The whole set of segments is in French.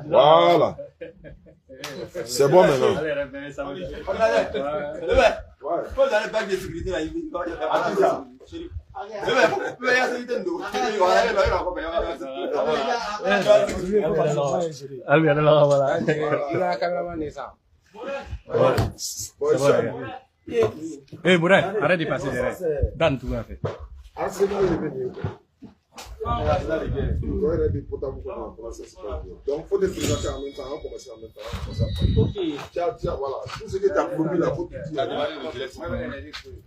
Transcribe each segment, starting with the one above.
Voilà. C'est bon maintenant. Quand vous allez bac de sécurité là, il va y avoir ça. Ah oui, alors voilà. Eh, Bourrin, arrête de passer derrière. Dan, tout va fait. Donc, il faut te présenter en même temps, on va commencer en même temps. Ok. Tiens, voilà. Tout ce que tu as promis là, faut que tu dises.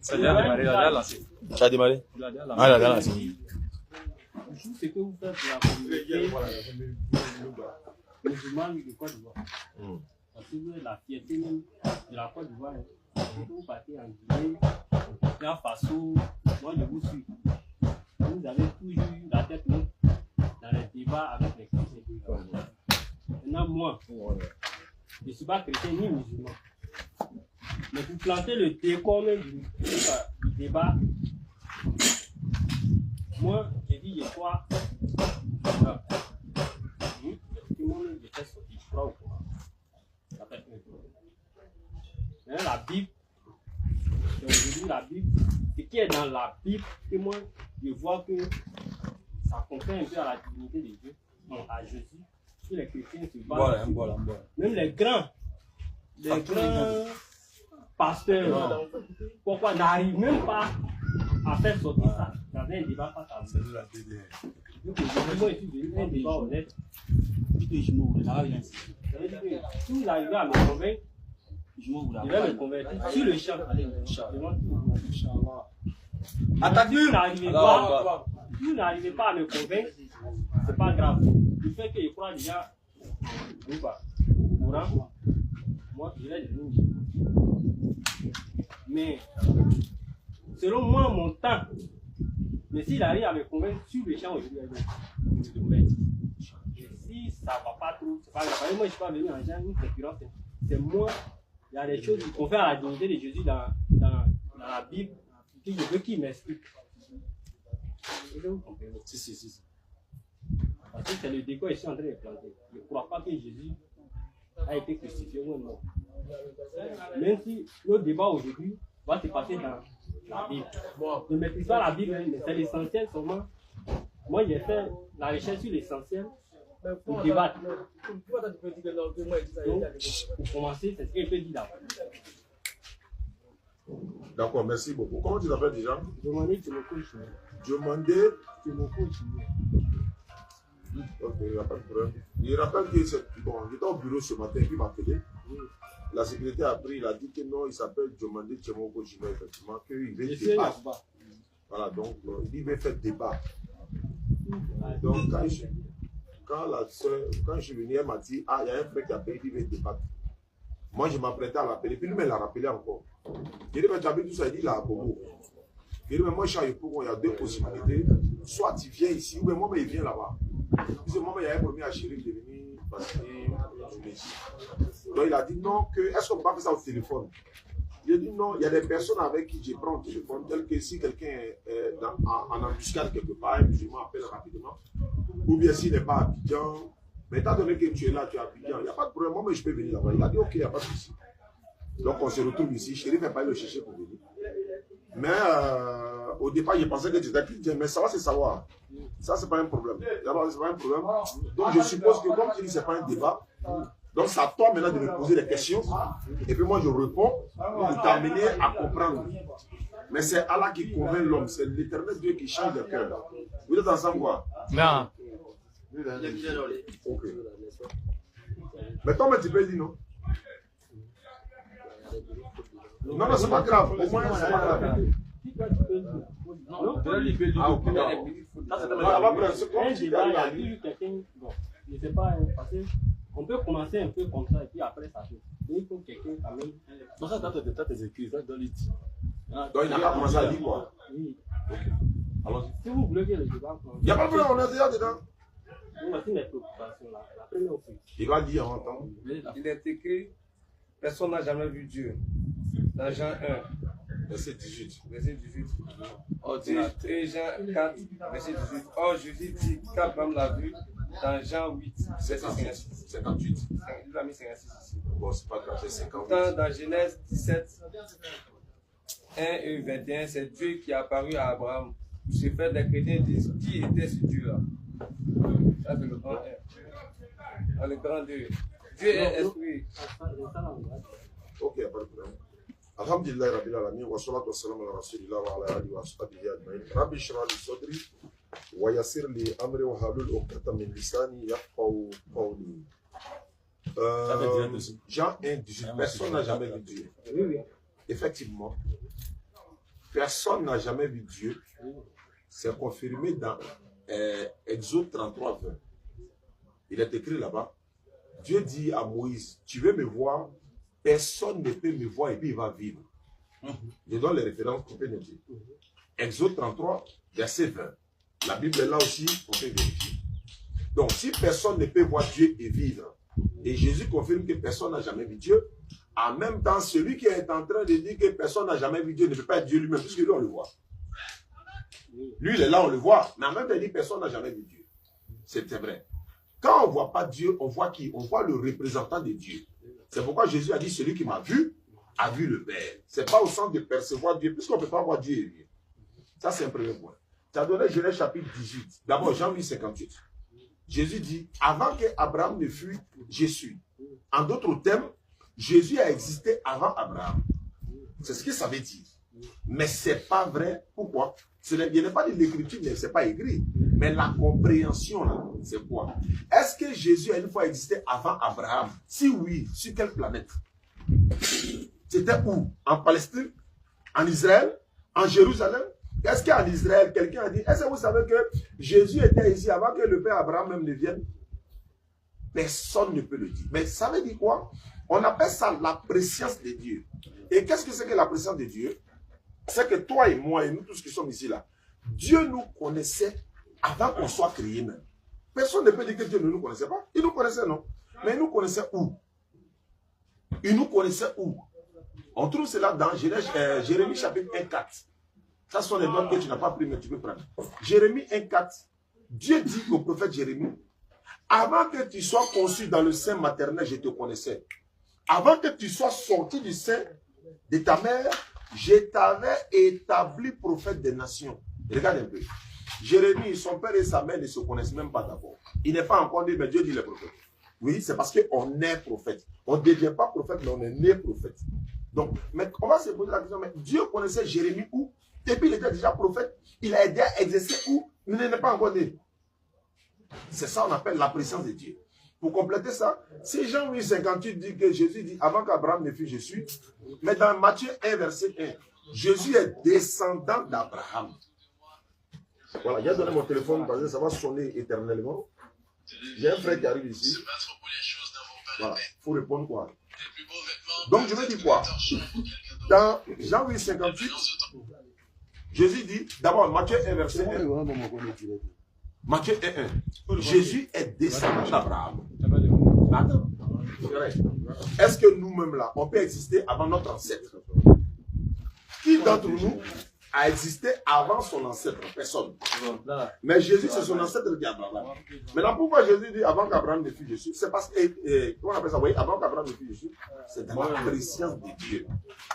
Ça a déjà démarré, il a déjà lancé. Ça a démarré? Il a déjà lancé. Ah, il a déjà lancé. C'est que vous faites la communauté musulmane de Côte d'Ivoire. Parce que vous êtes la fierté même de la Côte d'Ivoire. Vous partez en Guinée, en Faso, moi je vous suis. Vous avez toujours eu la tête haute dans les débats avec les chrétiens. Maintenant, moi, je ne suis pas chrétien ni musulman. Mais pour planter le décor même du débat, moi, j'ai dit, je crois. Tout le monde je fais sortir, je crois au Coran. Mais la Bible, aujourd'hui la Bible, ce qui est dans la Bible, que moi, je vois que ça confère un peu à la divinité de Dieu, à Jésus, que les chrétiens se battent. Même les grands pasteurs, pourquoi n'arrivent même pas à faire sortir ça dans un débat face à vous. Donc, moi, je suis venu un débat honnête. Si vous arrivez à me convaincre, je vais me convertir sur le champ. Si vous n'arrivez pas à me convaincre, c'est pas grave. Le fait que je crois déjà au courant, moi, je vais devenir. Mais, selon moi, mon temps, mais s'il arrive à me convaincre sur le champ aujourd'hui, je vais me convaincre. Et si ça ne va pas trop, c'est pas grave. Moi, je ne suis pas venu en genre une concurrence. C'est moi. Il y a des choses qui confèrent à la dignité de Jésus dans la Bible que je veux qu'il m'explique. Si. Parce que c'est le décor que je suis en train de planter. Je ne crois pas que Jésus a été crucifié ou non. Même si le débat aujourd'hui va se passer dans la Bible. Je ne maîtrise pas la Bible, mais c'est l'essentiel seulement. Moi, j'ai fait la recherche sur l'essentiel pour débattre. Donc, pour commencer, c'est ce que je peux dire d'abord. D'accord, merci beaucoup. Comment tu t'appelles déjà? Demandez que mon coach. Demandez que mon coach. Ok, il n'y a pas de problème. Il rappelle que c'est bon, j'étais au bureau ce matin et puis il m'a appelé. La sécurité a pris, il a dit que non, il s'appelle Diomandé Tchemoko Jima, effectivement, qu'il veut débattre. Voilà, donc il dit qu'il veut faire débat. Donc quand je suis venu, elle m'a dit, ah, il y a un frère qui a appelé, il veut débattre. Moi, je m'apprêtais à l'appeler, puis lui, il l'a rappelé encore. Il dit, mais tu as vu tout ça, il dit, il a à Bobo. Il dit, mais moi, je suis à Yopougon, il y a deux possibilités. Soit tu viens ici, ou bien moi, il vient là-bas. Puis moi, il y a un premier à Chérif de venir passer du Tunisie. Donc il a dit non, est-ce qu'on peut pas faire ça au téléphone? Il a dit non, il y a des personnes avec qui je prends le téléphone, tel que si quelqu'un est en embuscade quelque part, un musulman appelle rapidement, ou bien s'il n'est pas à Abidjan, mais étant donné que tu es là, tu es à Abidjan, il n'y a pas de problème, moi je peux venir là-bas. Il a dit ok, il n'y a pas de souci. Donc on se retrouve ici, Chérif n'est pas allé le chercher pour venir. Mais au départ, je pensais que tu étais chrétien, mais ça va se savoir. Ça, ce n'est pas un problème. D'abord, ce n'est pas un problème. Donc, je suppose que comme tu dis, ce n'est pas un débat, donc c'est à toi maintenant de me poser des questions. Et puis moi, je réponds pour t'amener à comprendre. Mais c'est Allah qui convainc l'homme. C'est l'éternel Dieu qui change de cœur. Vous êtes ensemble quoi? Non. Ok. Mais toi, tu peux dire non? Non, non, c'est pas grave. Au moins, c'est pas grave. Non, je sais pas, parce qu'on peut commencer un peu comme ça et puis après ça fait. Mais il faut quelqu'un quand même. Donc ça, t'as tes écrits, ça dans les titres. Donc il n'a pas commencé à dire quoi? Oui. Alors, si vous voulez que le débat. Il n'y a pas de problème, on est déjà dedans. Voici mes préoccupations là. La première fois. Il va dire en temps. Il est écrit, personne n'a jamais vu Dieu. Dans Jean 1. Verset 18. Verset 18. Et Jean 4, verset 18. Or, Jésus dit qu'Abraham l'a vu Dans Jean 8, 56, 58. il a mis 56 ici. Bon, c'est pas grave, c'est 58. Dans Genèse 17, 1 et 21, c'est Dieu qui est apparu à Abraham. Pour se faire des chrétiens disent qui était ce Dieu-là. Ça, c'est le grand 1. Dans le grand 2. Dieu est esprit. Ok, il n'y a pas de problème. Alhamdulillah Rabbil Alamin wa salatu wa salam ala rasulillah wa ala alihi wa sahbihi ajma'in. Rabbi shrah li sadri wa yassir li amri wa halul 'uqdatam min lisani yafqahu qawli. Jean 1, 18. Personne n'a jamais vu Dieu. Effectivement, personne n'a jamais vu Dieu. C'est confirmé dans Exode 33, 20. Il est écrit là-bas. Dieu dit à Moïse, tu veux me voir, personne ne peut me voir et puis il va vivre. Je donne les références qu'on peut noter. Exode 33, verset 20. La Bible est là aussi, on peut vérifier. Donc, si personne ne peut voir Dieu et vivre, et Jésus confirme que personne n'a jamais vu Dieu, en même temps, celui qui est en train de dire que personne n'a jamais vu Dieu ne peut pas être Dieu lui-même, puisque lui, on le voit. Lui, il est là, on le voit, mais en même temps, il dit personne n'a jamais vu Dieu. C'est vrai. Quand on ne voit pas Dieu, on voit qui? On voit le représentant de Dieu. C'est pourquoi Jésus a dit, celui qui m'a vu, a vu le Père. Ce n'est pas au sens de percevoir Dieu, puisqu'on ne peut pas voir Dieu et vivre. Ça, c'est un premier point. Tu as donné Genèse chapitre 18. D'abord, Jean 8, 58. Jésus dit, avant qu'Abraham ne fût, je suis. En d'autres termes, Jésus a existé avant Abraham. C'est ce que ça veut dire. Mais ce n'est pas vrai. Pourquoi? Il n'est pas de l'écriture, mais ce n'est pas écrit. Mais la compréhension, là, c'est quoi? Est-ce que Jésus a une fois existé avant Abraham? Si oui, sur quelle planète? C'était où? En Palestine? En Israël? En Jérusalem? Est-ce qu'en Israël, quelqu'un a dit, est-ce que vous savez que Jésus était ici avant que le père Abraham même ne vienne? Personne ne peut le dire. Mais ça veut dire quoi? On appelle ça la préscience de Dieu. Et qu'est-ce que c'est que la préscience de Dieu? C'est que toi et moi et nous tous qui sommes ici là, Dieu nous connaissait avant qu'on soit créé même. Personne ne peut dire que Dieu ne nous connaissait pas. Il nous connaissait, non? Mais il nous connaissait où? Il nous connaissait où? On trouve cela dans Jérémie chapitre 1, 4. Ça sont les notes que tu n'as pas pris, mais tu peux prendre. Jérémie 1, 4. Dieu dit au prophète Jérémie, avant que tu sois conçu dans le sein maternel, je te connaissais. Avant que tu sois sorti du sein de ta mère, je t'avais établi prophète des nations. Regarde un peu. Jérémie, son père et sa mère ne se connaissent même pas d'abord. Il n'est pas encore né, mais Dieu dit les prophètes. Oui, c'est parce qu'on est prophète. On ne devient pas prophète, mais on est né prophète. Donc, mais on va se poser la question, mais Dieu connaissait Jérémie où? Et puis il était déjà prophète. Il a aidé à exercer où? Il n'est pas encore né. C'est ça qu'on appelle la présence de Dieu. Pour compléter ça, si Jean 8, 58 dit que Jésus dit avant qu'Abraham ne fût, je suis. Mais dans Matthieu 1, verset 1, Jésus est descendant d'Abraham. Voilà, j'ai donné mon téléphone parce que ça va sonner éternellement. J'ai un frère qui arrive ici. Voilà, il faut répondre quoi? Donc je veux dire quoi? Dans Jean 8, 58, Jésus dit, d'abord Matthieu 1, verset 1. Matthieu 1, 1. Jésus est descendant d'Abraham. Attends. Est-ce que nous-mêmes là, on peut exister avant notre ancêtre? Qui d'entre nous a existé avant son ancêtre? Personne. Mais Jésus, c'est son ancêtre qui est Abraham. Maintenant, pourquoi Jésus dit avant qu'Abraham ne fût Jésus? C'est parce que, comment on appelle ça? Oui, avant qu'Abraham ne fût Jésus, c'est dans la présence de Dieu.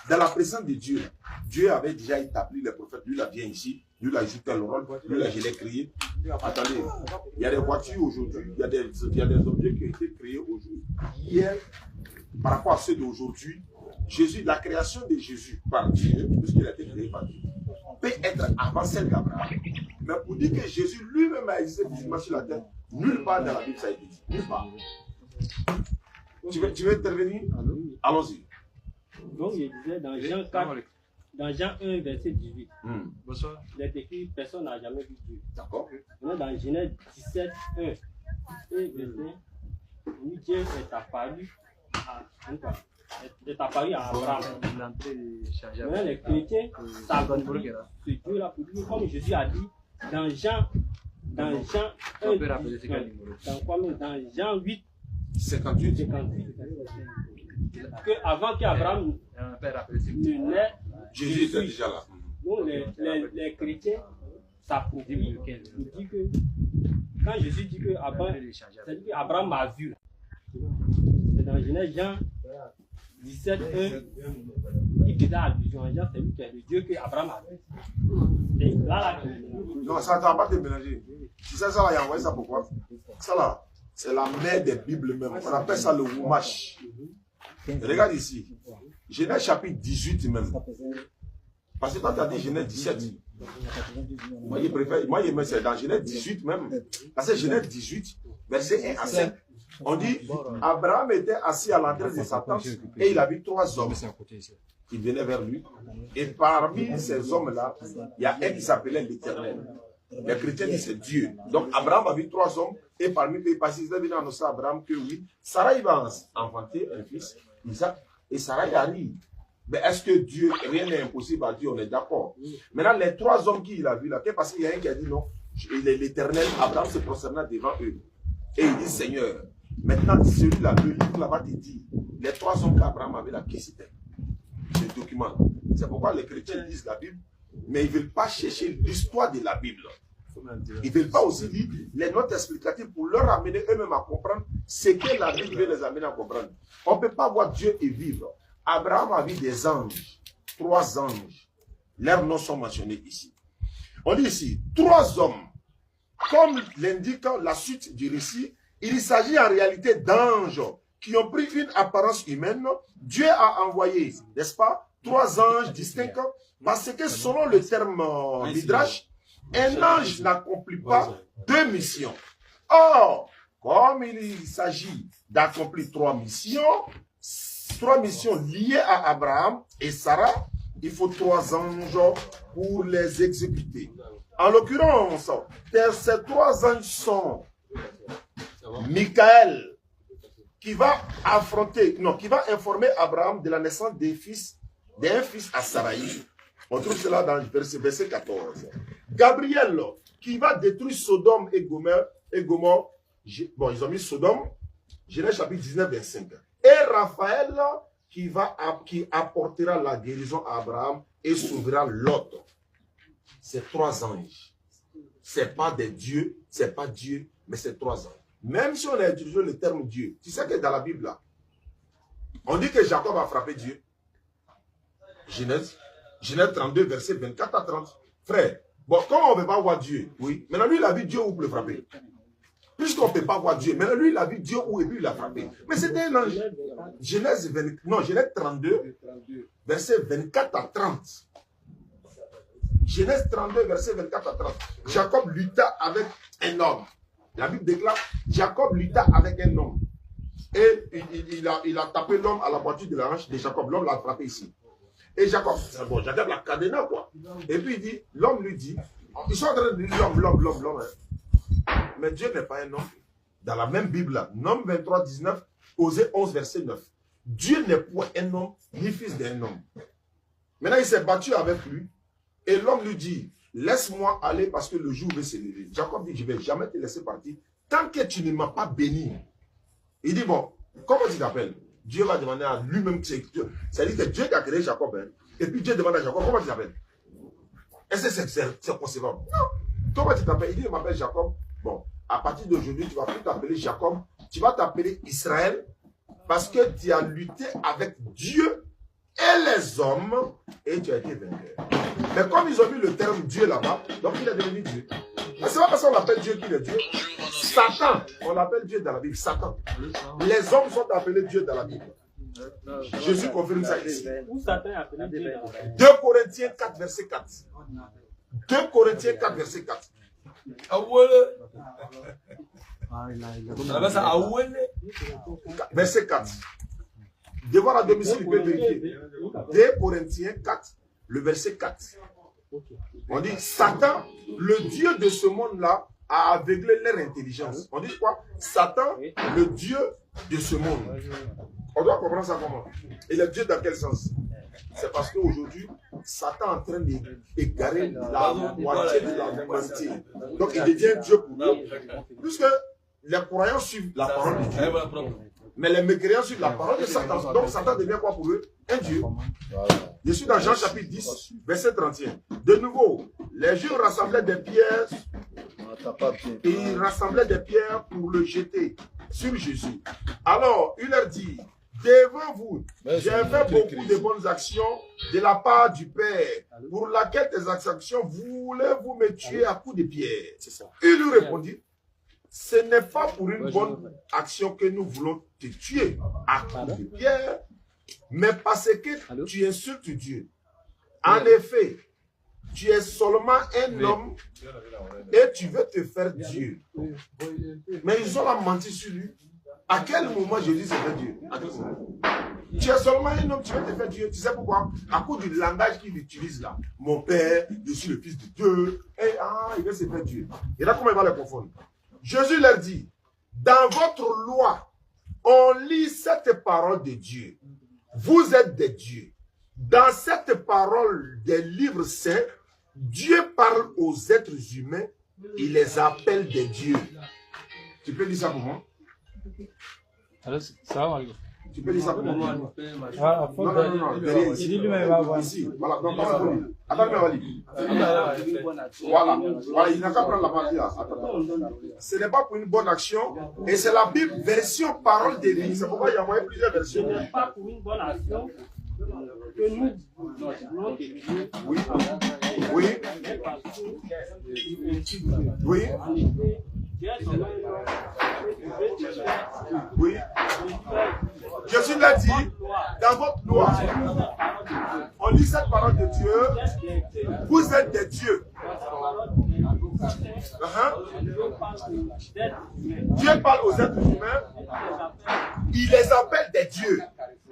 Dans la présence de Dieu, Dieu avait déjà établi les prophètes. Lui, là, vient ici. Lui, là, il joue tel rôle. Lui, là, je l'ai créé. Attendez, il y a des voitures aujourd'hui, il y a des objets qui ont été créés aujourd'hui. Hier, par rapport à ceux d'aujourd'hui, Jésus, la création de Jésus par Dieu, puisqu'il a été créé par Dieu, peut être avant celle d'Abraham. Mais pour dire que Jésus lui-même a existé physiquement sur la terre, nulle part dans la Bible ça a été dit. Nulle part. Tu veux intervenir? Allons-y. Donc, je disais dans Jean 4, dans Jean 1, verset 18, il est écrit personne n'a jamais vu Dieu. D'accord. Dans Genèse 17, 1, et verset, Dieu est apparu à Abraham. Maintenant, les chrétiens s'approprient ce Dieu-là pour dire, comme Jésus a dit, dans Jean 1, dans Jean 8, 58, que avant qu'Abraham ne naisse, Jésus était déjà là. Donc les chrétiens ça prouve lequel. Il dit que, quand Jésus dit que Abraham m'a vu, c'est dans Genèse Jean 17, 1, il faisait allusion à Jean, c'est lui qui est le Dieu que Abraham a vu. Et là, non, ça ne va pas te mélanger. Tu sais, ça là, il a envoyé ça pourquoi? Ça là, c'est la mère des Bibles même. On appelle ça le Wumash. Regarde ici. Genèse chapitre 18 même. Parce que quand tu as dit Genèse 17, moi je préfère, moi je mets c'est dans Genèse 18 même. Parce que Genèse 18, verset 1 à 5, on dit Abraham était assis à l'entrée de sa tente et il a vu 3 hommes qui venaient vers lui. Et parmi ces hommes-là, il y a un qui s'appelait l'Éternel. Les chrétiens disent c'est Dieu. Donc Abraham a vu 3 hommes et parmi eux, parce qu'ils avaient annoncé à Abraham que oui, Sarah il va enfanter un fils, Isaac, et Sarah y arrive. Mais est-ce que Dieu, rien n'est impossible à Dieu, on est d'accord. Maintenant, les 3 hommes qu'il a vus là, parce qu'il y a un qui a dit non, l'Éternel, Abraham se prosterna devant eux. Et il dit Seigneur, maintenant celui-là, le livre là-bas te dit, les 3 hommes qu'Abraham avait là, qui c'était? C'est le document. C'est pourquoi les chrétiens lisent la Bible, mais ils ne veulent pas chercher l'histoire de la Bible. Ils ne veulent pas aussi lire les notes explicatives pour leur amener eux-mêmes à comprendre ce que la Bible veut les amener à comprendre. On ne peut pas voir Dieu et vivre. Abraham a vu des anges, 3 anges. Leurs noms sont mentionnés ici. On dit ici, 3 hommes. Comme l'indique la suite du récit, il s'agit en réalité d'anges qui ont pris une apparence humaine. Dieu a envoyé, n'est-ce pas, 3 anges distincts, parce que selon le terme Midrash, un ange n'accomplit pas 2 missions. Or, comme il s'agit d'accomplir 3 missions liées à Abraham et Sarah, il faut 3 anges pour les exécuter. En l'occurrence, ces 3 anges sont Michael, qui va informer Abraham de la naissance d'un fils à Saraï. On trouve cela dans verset 14. Gabriel, qui va détruire Sodome et Gomorrhe. Bon, ils ont mis Sodome, Genèse chapitre 19, 25. Et Raphaël, qui apportera la guérison à Abraham et sauvera Lot. C'est 3 anges. C'est pas des dieux, c'est pas Dieu, mais c'est 3 anges. Même si on a utilisé le terme Dieu, tu sais que dans la Bible, là, on dit que Jacob a frappé Dieu. Genèse 32, verset 24 à 30. Frère, bon, comment on ne peut pas voir Dieu? Oui. Maintenant, lui, il a vu Dieu où pour le frapper. Puisqu'on ne peut pas voir Dieu. Maintenant, lui, il a vu Dieu où et puis il l'a frappé. Mais c'était un ange. Genèse 32, verset 24 à 30. Genèse 32, verset 24 à 30. Jacob lutta avec un homme. La Bible déclare, Jacob lutta avec un homme. Et il a tapé l'homme à la poiture de la hanche de Jacob. L'homme l'a frappé ici. Et Jacob, c'est bon, Jacob l'a cadenas, quoi. Et puis il dit, l'homme lui dit, ils sont en train de dire l'homme. Hein. Mais Dieu n'est pas un homme. Dans la même Bible, là, Nom 23, 19, Osée 11, verset 9. Dieu n'est point un homme, ni fils d'un homme. Maintenant, il s'est battu avec lui. Et l'homme lui dit, laisse-moi aller parce que le jour va se lever. Jacob dit, je ne vais jamais te laisser partir tant que tu ne m'as pas béni. Il dit, bon, comment tu t'appelles? Dieu va demander à lui-même, c'est-à-dire que Dieu qui a créé Jacob, hein, et puis Dieu demande à Jacob, comment tu t'appelles? Est-ce que c'est concevable? Non. Comment tu t'appelles? Il dit, je m'appelle Jacob. Bon, à partir d'aujourd'hui, tu ne vas plus t'appeler Jacob, tu vas t'appeler Israël, parce que tu as lutté avec Dieu et les hommes, et tu as été vainqueur. Mais comme ils ont mis le terme Dieu là-bas, donc il est devenu Dieu. Mais c'est pas parce qu'on appelle Dieu qu'il est Dieu. Satan, on l'appelle Dieu dans la Bible. Satan. Les hommes sont appelés Dieu dans la Bible. Jésus confirme ça ici. 2 Corinthiens 4, verset 4. 2 Corinthiens 4, verset 4. Verset 4. Devoir à domicile, il peut vérifier. 2 Corinthiens 4, le verset 4. On dit, Satan, le Dieu de ce monde-là, a aveuglé leur intelligence. On dit quoi? Satan, le Dieu de ce monde. On doit comprendre ça comment? Et le Dieu dans quel sens? C'est parce qu'aujourd'hui, Satan est en train d'égarer la moitié de la humanité. Donc il devient Dieu pour nous. Puisque les croyants suivent la parole de Dieu. Mais les mécréants suivent la parole de Satan. Donc Satan devient quoi pour eux? Un Dieu. Je suis dans Jean chapitre 10, verset 31. De nouveau, les Juifs rassemblaient des pierres. Et ils rassemblaient des pierres pour le jeter sur Jésus. Alors, il leur dit, devant vous, j'ai fait beaucoup de bonnes actions de la part du Père, pour laquelle tes actions voulez-vous me tuer à coups de pierre? Il lui répondit, ce n'est pas pour une bonne action que nous voulons te tuer à coups de pierre, mais parce que tu insultes Dieu. En effet, tu es seulement un homme et tu veux te faire Dieu. Mais ils ont menti sur lui. À quel moment Jésus s'est fait Dieu? À quel moment? Tu es seulement un homme, tu veux te faire Dieu. Tu sais pourquoi? À cause du langage qu'il utilise là. Mon père, je suis le fils de Dieu. Et il veut se faire Dieu. Et là, comment il va les confondre? Jésus leur dit, dans votre loi, on lit cette parole de Dieu. Vous êtes des dieux. Dans cette parole des livres saints, Dieu parle aux êtres humains, il les appelle des dieux. Tu peux dire ça pour moi? Tu peux dire ça pour moi? Non, derrière ici. Ici, voilà. Donc, attends, Wally. Voilà, il n'a qu'à prendre la partie là. Ce n'est pas pour une bonne action, et c'est la Bible version parole de vie. C'est pourquoi il y a moyen plusieurs versions. Ce n'est pas pour une bonne action que nous voulons te tuer. Oui. Oui. Oui. Oui. Jésus l'a dit, dans votre loi, on lit cette parole de Dieu, vous êtes des dieux. Dieu parle aux êtres humains, il les appelle des dieux.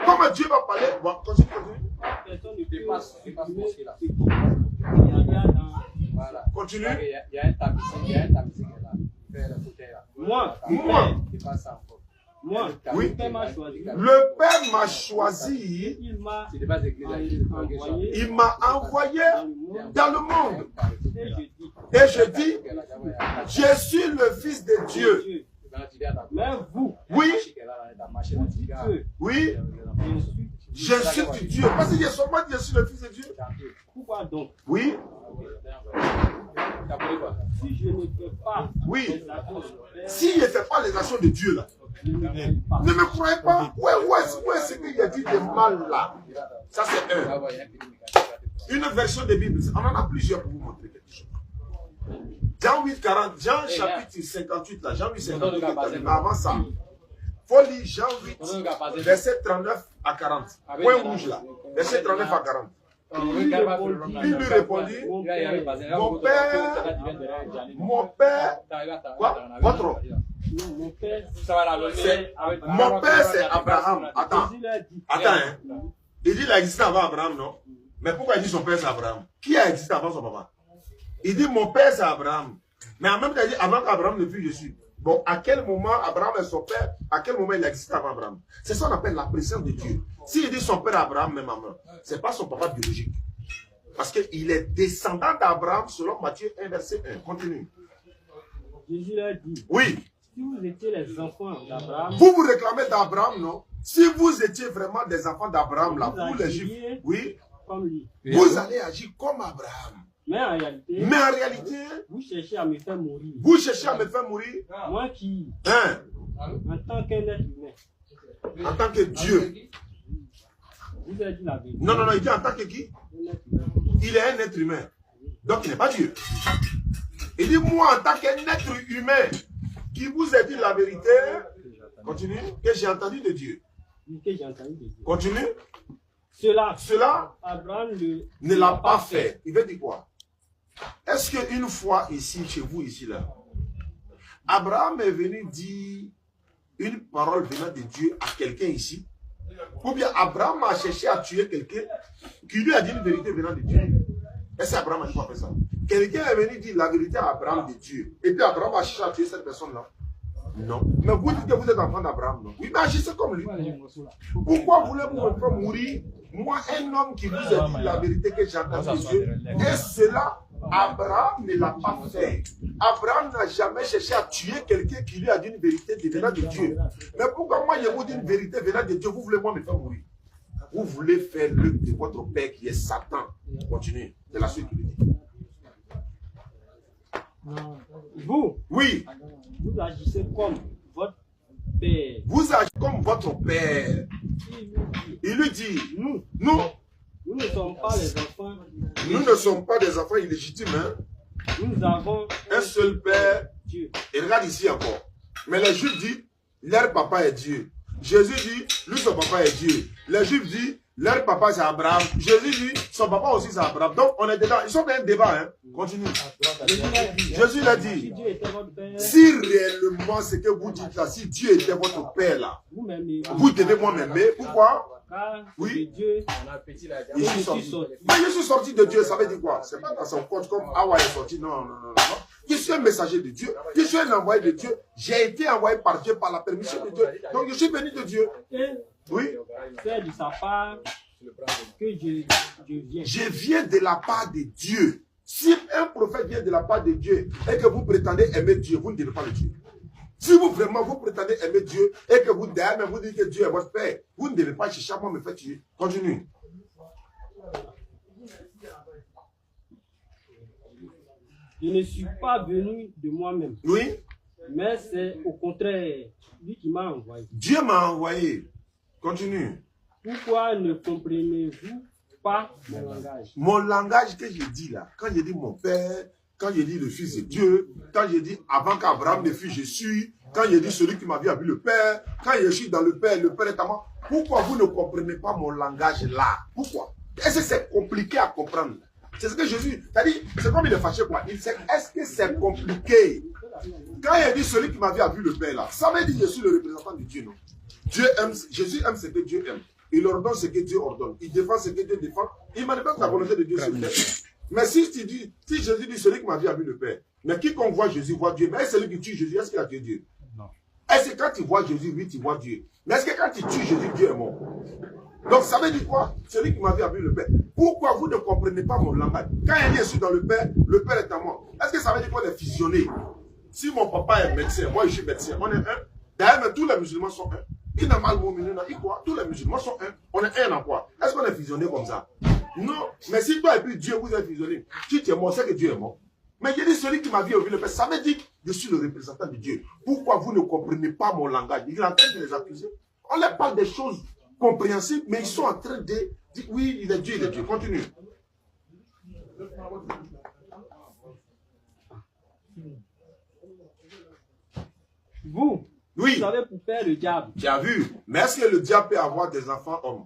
Comment Dieu va parler? Bon, continue. Il y a un tapisserie Moi, oui. le Père m'a choisi. Le Père m'a choisi. Il m'a envoyé dans le monde. Et je dis, je suis le Fils de Dieu. Mais vous, oui, oui, j'insulte Dieu. Parce que j'ai seulement dit, je suis le Fils de Dieu. Pourquoi donc? Oui. Si je ne fais pas, oui, si je ne fais pas les actions de Dieu là, ne me croyez pas. Où est-ce qu'il y a dit de mal là? Ça c'est un. Une version de Bible. On en a plusieurs pour vous montrer quelque chose. Jean 8, 40, Jean chapitre 58 là, Jean 8, 58, mais avant ça, faut lire Jean 8, verset 39 à 40. Point rouge là, verset 39 à 40. Il lui répondit, mon père, quoi? Votre? Mon père c'est Abraham. Attends, hein. Il dit qu'il a existé avant Abraham, non? Mais pourquoi il dit son père c'est Abraham? Qui a existé avant son papa? Il dit mon père c'est Abraham. Mais en même temps il dit avant qu'Abraham ne fût je suis. Bon, à quel moment Abraham est son père? À quel moment il a existé avant Abraham? C'est ça qu'on appelle la présence de Dieu. S'il dit son père Abraham, même maman, ce n'est pas son papa biologique. Parce qu'il est descendant d'Abraham selon Matthieu 1, verset 1. Continue. Jésus leur dit. Oui. Si vous étiez les enfants d'Abraham. Vous vous réclamez d'Abraham, non? Si vous étiez vraiment des enfants d'Abraham, là, vous les Juifs, oui, comme lui. Vous allez agir comme Abraham. Mais en réalité, vous cherchez à me faire mourir. Vous cherchez à me faire mourir. Moi qui, en tant qu'un être humain, en tant que Dieu. Vous avez dit la vérité. Non, il dit en tant que qui? Il est un être humain. Donc il n'est pas Dieu. Il dit moi en tant qu'un être humain qui vous a dit la vérité, continue, que j'ai entendu de Dieu. Continue. Cela Abraham ne l'a pas fait. Il veut dire quoi? Est-ce qu'une fois ici, chez vous, ici, là, Abraham est venu dire une parole venant de Dieu à quelqu'un ici? Ou bien Abraham a cherché à tuer quelqu'un qui lui a dit une vérité venant de Dieu? Est-ce qu'Abraham a dit quoi après ça? Quelqu'un est venu dire la vérité à Abraham de Dieu. Et puis Abraham a cherché à tuer cette personne-là? Non. Mais vous dites que vous êtes enfant d'Abraham, non? Oui, mais agissez comme lui. Pourquoi voulez-vous me faire mourir? Moi, un homme qui vous a dit la vérité que j'ai entendue de Dieu, et cela Abraham ne l'a pas fait. Abraham n'a jamais cherché à tuer quelqu'un qui lui a dit une vérité venant de Dieu. Mais pourquoi moi, je vous dis une vérité venant de Dieu, vous voulez moi me faire mourir? Vous voulez faire l'œuvre de votre père qui est Satan. Continuez. C'est la suite qui le dit. Vous, Oui. vous agissez comme votre père. Vous agissez comme votre père. Il lui dit, nous ne sommes pas les enfants. Nous ne sommes pas des enfants illégitimes. Hein? Nous avons un seul père. Dieu. Et regarde ici encore. Mais les Juifs disent, leur papa est Dieu. Jésus dit, lui son papa est Dieu. Les Juifs disent, leur papa c'est Abraham. Jésus dit, son papa aussi c'est Abraham. Donc on est dedans. Ils sont dans un débat. Hein? Continue. Jésus l'a dit. Si réellement ce que vous dites là, si Dieu était votre père là, vous devez moi m'aimer. Pourquoi? Oui. Je suis sorti. Mais je suis sorti de Dieu, ça veut dire quoi? C'est pas dans son compte comme Hawa est sorti. Non. Je suis un messager de Dieu. Je suis un envoyé de Dieu. J'ai été envoyé par Dieu par la permission de Dieu. Donc je suis venu de Dieu. Oui. C'est de sa part que je viens. Je viens de la part de Dieu. Si un prophète vient de la part de Dieu et que vous prétendez aimer Dieu, vous ne devez pas le tuer. Si vous vraiment vous prétendez aimer Dieu et que vous derrière vous dites que Dieu est votre père, vous ne devez pas chercher à moi me faire tuer. Continue. Je ne suis pas venu de moi-même. Oui. Mais c'est au contraire lui qui m'a envoyé. Dieu m'a envoyé. Continue. Pourquoi ne comprenez-vous pas mon langage? Mon langage que je dis là, quand je dis mon père, quand je dis le fils de Dieu, quand je dis avant qu'Abraham ne fût, je suis, quand je dis celui qui m'a vu a vu le père, quand je suis dans le père est à moi, pourquoi vous ne comprenez pas mon langage là? Pourquoi? Est-ce que c'est compliqué à comprendre? C'est ce que Jésus, c'est-à-dire, c'est comme il est fâché quoi. Il sait, est-ce que c'est compliqué? Quand il dit celui qui m'a vu a vu le père là, ça veut dire que je suis le représentant de Dieu, non? Dieu aime, Jésus aime ce que Dieu aime. Il ordonne ce que Dieu ordonne. Il défend ce que Dieu défend. Il manifeste la volonté de Dieu sur terre. Mais si Jésus dit celui qui m'a vu a vu le Père, mais quiconque voit Jésus voit Dieu. Mais est-ce celui qui tue Jésus, est-ce qu'il a tué Dieu? Non. Est-ce que quand tu vois Jésus, oui, tu vois Dieu? Mais est-ce que quand tu tues Jésus, Dieu est mort? Donc ça veut dire quoi? Celui qui m'a vu a vu le Père. Pourquoi vous ne comprenez pas mon langage? Quand il dit je suis dans le Père est à moi. Est-ce que ça veut dire qu'on est fusionné? Si mon papa est médecin, moi je suis médecin, on est un. D'ailleurs, tous les musulmans sont un. Il n'a mal quoi? Tous les musulmans sont un. On est un en quoi? Est-ce qu'on est fusionné comme ça? Non. Mais si toi et puis Dieu vous êtes fusionnés, si tu es mort, c'est que Dieu est mort. Mais il dit celui qui m'a vu le Père, ça veut dire je suis le représentant de Dieu. Pourquoi vous ne comprenez pas mon langage? Il est en train de les accuser. On leur parle des choses compréhensibles, mais ils sont en train de dire oui, il est Dieu, il est Dieu. Continue. Vous, oui. Vous avez pour faire le diable. Tu as vu? Mais est-ce que le diable peut avoir des enfants hommes?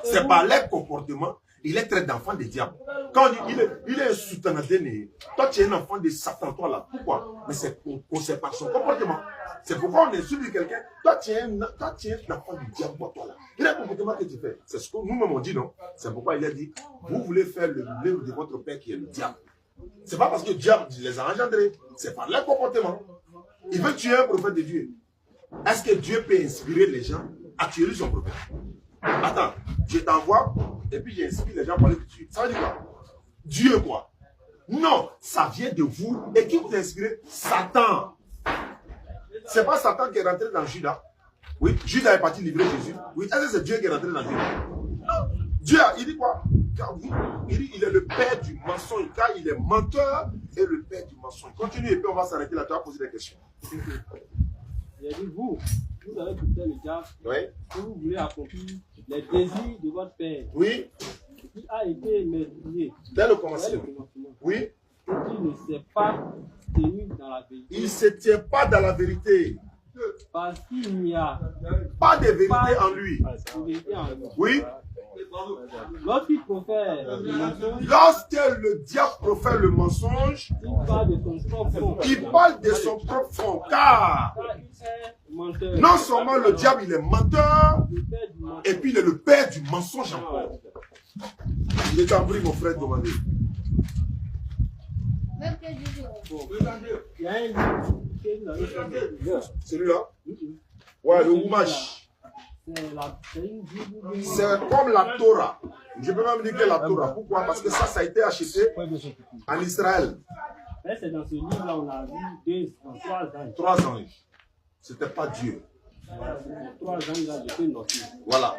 C'est par leur comportement, il est trait d'enfant de diable. Quand il est un soutanadéné, toi tu es un enfant de Satan, toi là. Pourquoi? Mais c'est par son comportement. C'est pourquoi on insulte quelqu'un. Toi tu es un enfant du diable, toi là. Il a un comportement que tu fais. C'est ce que nous-mêmes on dit, non? C'est pourquoi il a dit, vous voulez faire l'œuvre de votre père qui est le diable. C'est pas parce que le diable les a engendrés, c'est par leur comportement. Il veut tuer un prophète de Dieu. Est-ce que Dieu peut inspirer les gens à tuer son prophète? Attends, je t'envoie et puis j'inspire les gens à parler de Dieu. Ça veut dire quoi? Dieu quoi? Non, ça vient de vous. Et qui vous a inspiré? Satan. C'est pas Satan qui est rentré dans Judas. Oui, Judas est parti livrer Jésus. Oui, est-ce que c'est Dieu qui est rentré dans Judas? Non. Dieu, il dit quoi? Il dit il est le père du mensonge, car il est menteur et le père du mensonge. Continue et puis on va s'arrêter là, tu vas poser des questions. Il a dit vous avez pour faire le diable. Oui. Que vous voulez accomplir les désirs de votre père. Oui. Qui a été meurtrier. Dès le commencement. Oui. Il ne s'est pas tenu dans la vérité. Il ne se tient pas dans la vérité. Parce qu'il n'y a pas de vérité en lui. Oui. Lorsqu'il profère le mensonge, lorsque le diable profère le mensonge, il parle de son propre fond. Il parle de son propre fond, car non seulement le diable il est menteur, et puis il est le père du mensonge encore. Je t'en prie mon frère, demandez. Celui-là? Ouais, le Oumash. C'est comme la Torah. Je peux même dire que la Torah. Pourquoi? Parce que ça a été acheté en Israël. C'est dans ce livre-là, on a vu 3 anges. 3 anges. Ce n'était pas Dieu. 3 anges là, depuis notre vie. Voilà.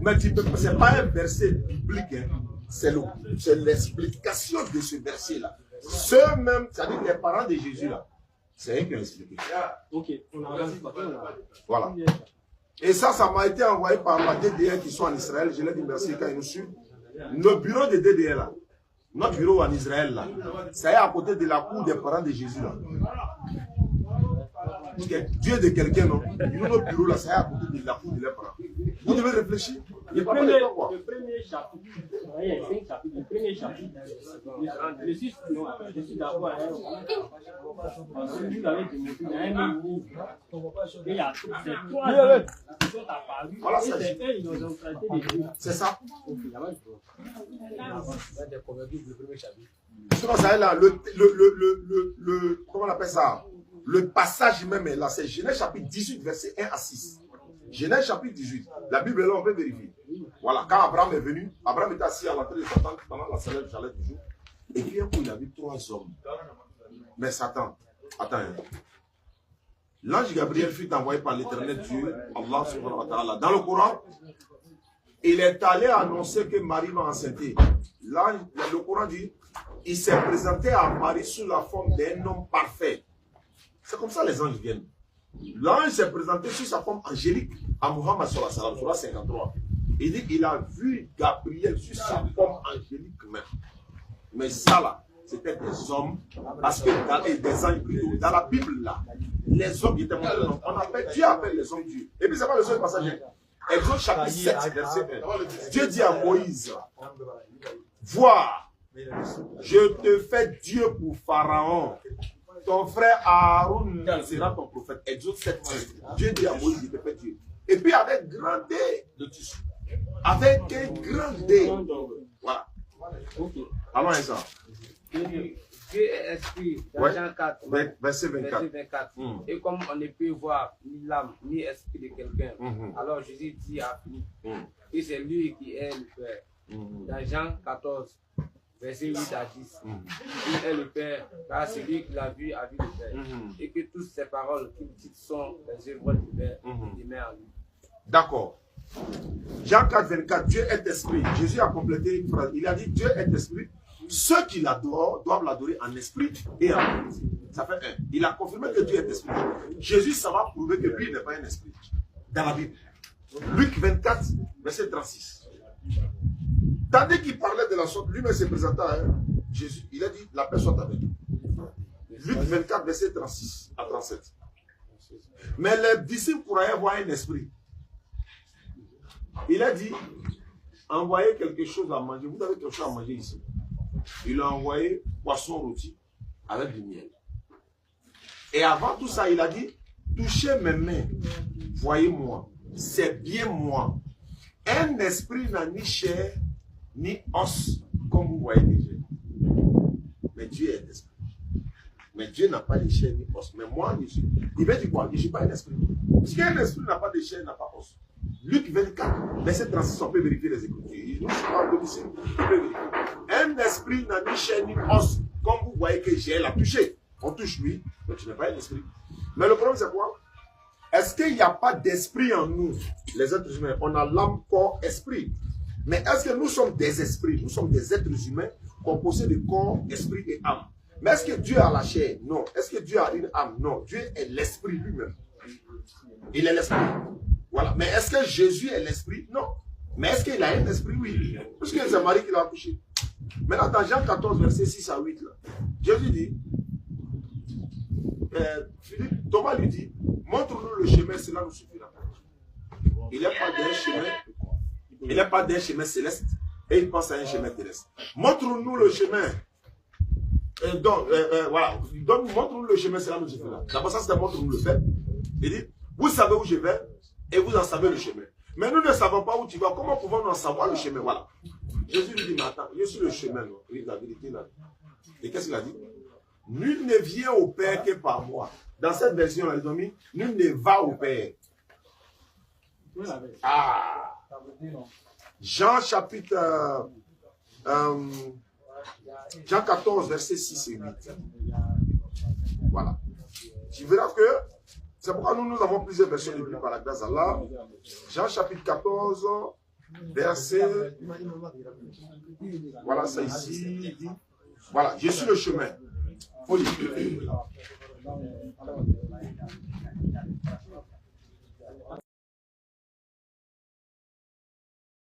Mais ce n'est pas un verset biblique. Hein. C'est l'explication de ce verset-là. Ceux-mêmes, c'est-à-dire les parents de Jésus là, c'est eux qui ont expliqué. Ok, on a voilà. Et ça m'a été envoyé par la DDR qui sont en Israël. Je l'ai dit merci quand ils nous suivent. Nos bureaux de DDR là, notre bureau en Israël là, ça est à côté de la cour des parents de Jésus là. Dieu de quelqu'un, non? Notre bureau là, ça est à côté de la cour de leurs parents. Vous devez réfléchir. Le premier chapitre, il y a 5 chapitres. Le premier chapitre, je suis d'accord avec vous. Vous avez démontré, il y a un livre. Il y a 3 qui sont apparus. Voilà, et c'est eux, ils ont traité des livres. C'est ça. Comment on appelle ça? Le passage même est là, c'est Genèse chapitre 18, verset 1 à 6. Genèse chapitre 18. La Bible est là, on peut vérifier. Voilà, quand Abraham est venu, Abraham était assis à l'entrée de Satan pendant la célèbre chaleur du jour. Et puis un coup, il a vu 3 hommes. Mais Satan, attends. L'ange Gabriel fut envoyé par l'éternel Dieu, Allah subhanahu wa ta'ala. Dans le Coran, il est allé annoncer que Marie va enceinter. Là, le Coran dit, il s'est présenté à Marie sous la forme d'un homme parfait. C'est comme ça les anges viennent. L'ange s'est présenté sous sa forme angélique à Muhammad sallallahu alayhi wa sallam, surah 53. Il dit qu'il a vu Gabriel sous sa forme angélique même. Mais ça là, c'était des hommes, parce que des anges plutôt. Dans la Bible là, les hommes qui étaient montrés, Dieu appelle les hommes Dieu. Et puis c'est pas le seul passage. Exode chapitre 7, verset 1. Dieu dit à Moïse, vois, je te fais Dieu pour Pharaon. Ton frère Aaron sera ton prophète. Exode 7. Dieu dit à Moïse, je te fais Dieu. Et puis avec grand D de tissu. Avec un grand D. Voilà. Allons à ça. Dieu est esprit dans Jean 4, verset 24. Et comme on ne peut voir ni l'âme ni l'esprit de quelqu'un, alors Jésus dit à Philippe que c'est lui qui est le Père. Dans Jean 14, verset 8 à 10, il est le Père, car celui qui l'a vu a vu le Père. Et que toutes ces paroles qu'il dit sont les œuvres du Père, il met en lui. D'accord. Jean 4, 24, Dieu est esprit. Jésus a complété une phrase. Il a dit Dieu est esprit. Ceux qui l'adorent doivent l'adorer en esprit et en vérité. Ça fait 1. Il a confirmé que Dieu est esprit. Jésus, ça va prouver que lui n'est pas un esprit. Dans la Bible. Luc 24, verset 36. Tandis qu'il parlait de la sorte, lui-même s'est présenté à Jésus. Il a dit, la paix soit avec lui. Luc 24, verset 36 à 37. Mais les disciples croyaient voir un esprit. Il a dit, envoyez quelque chose à manger. Vous avez quelque chose à manger ici. Il a envoyé poisson rôti avec du miel. Et avant tout ça, il a dit, touchez mes mains, voyez-moi, c'est bien moi. Un esprit n'a ni chair, ni os, comme vous voyez déjà. Mais Dieu est esprit. Mais Dieu n'a pas de chair ni os. Mais moi, je suis. Il veut dire quoi? Je ne suis pas un esprit. Parce qu'un esprit n'a pas de chair, n'a pas os. Luc 24, verset 36, on peut vérifier les Écritures. Nous sommes en domicile, on peut vérifier. Un esprit n'a ni chair ni os, comme vous voyez que j'ai l'a touché. On touche lui, mais tu n'es pas un esprit. Mais le problème, c'est quoi? Est-ce qu'il n'y a pas d'esprit en nous, les êtres humains? On a l'âme, corps, esprit. Mais est-ce que nous sommes des esprits? Nous sommes des êtres humains composés de corps, esprit et âme. Mais est-ce que Dieu a la chair? Non. Est-ce que Dieu a une âme? Non. Dieu est l'esprit lui-même. Il est l'esprit. Voilà. Mais est-ce que Jésus est l'esprit? Non. Mais est-ce qu'il a un esprit? Oui. Parce que c'est Marie qui l'a accouché. Maintenant, dans Jean 14, verset 6 à 8, là, Jésus dit, Philippe, Thomas lui dit, montre-nous le chemin, cela nous suffira. Il n'est pas d'un chemin, il n'est pas d'un chemin céleste et il pense à un chemin terrestre. Montre-nous le chemin. Voilà. Montre-nous le chemin, cela nous suffira. D'abord, ça, c'est montre-nous le fait. Il dit, vous savez où je vais et vous en savez le chemin. Mais nous ne savons pas où tu vas. Comment pouvons-nous en savoir le chemin? Voilà. Jésus lui dit, mais attends, je suis le chemin. Oui, la vérité là. Et qu'est-ce qu'il a dit? Nul ne vient au Père que par moi. Dans cette version, ils ont mis, nul ne va au Père. Ah. Jean chapitre Jean 14, versets 6 et 8. Voilà. Tu verras que c'est pourquoi nous avons plusieurs versions de Bible par la grâce d'Allah. Jean chapitre 14, verset. Voilà, ça ici. Dit, voilà, je suis le chemin. Faut lire.